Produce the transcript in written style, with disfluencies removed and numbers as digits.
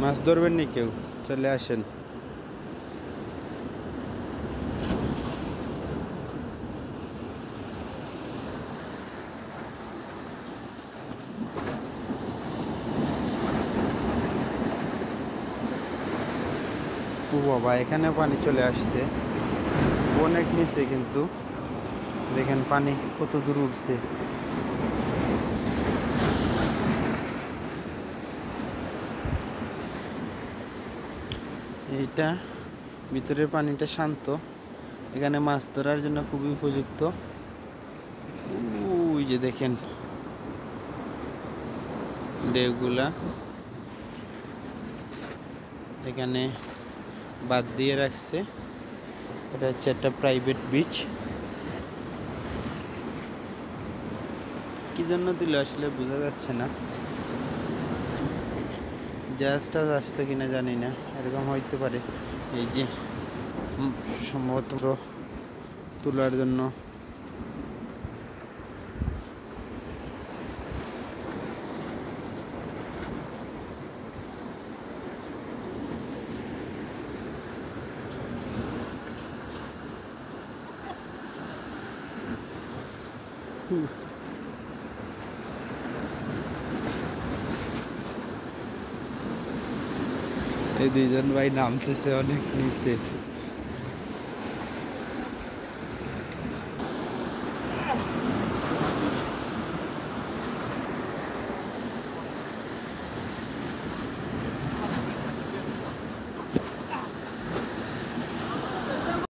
মাছ ধরবেন নি কেউ? চলে আসেন। ও বাবা, এখানে পানি চলে আসছে অনেক নিচে, কিন্তু দেখেন পানি কত দূর উঠছে। এইটা ভিতরের পানিটা শান্ত, এখানে মাছ ধরার জন্য খুবই উপযুক্ত। ওই যে দেখেন ঢেউগুলা, এখানে বাদ দিয়ে রাখছে। এটা হচ্ছে একটা প্রাইভেট বিচ। কি জন্য দিল আসলে বোঝা যাচ্ছে না, জাহাজটা আসছে কিনা জানি না, এরকম হইতে পারে। এই যে সম্ভবত তোলার জন্য। এই দুইজন ভাই নামতেছে অনেক নিচে।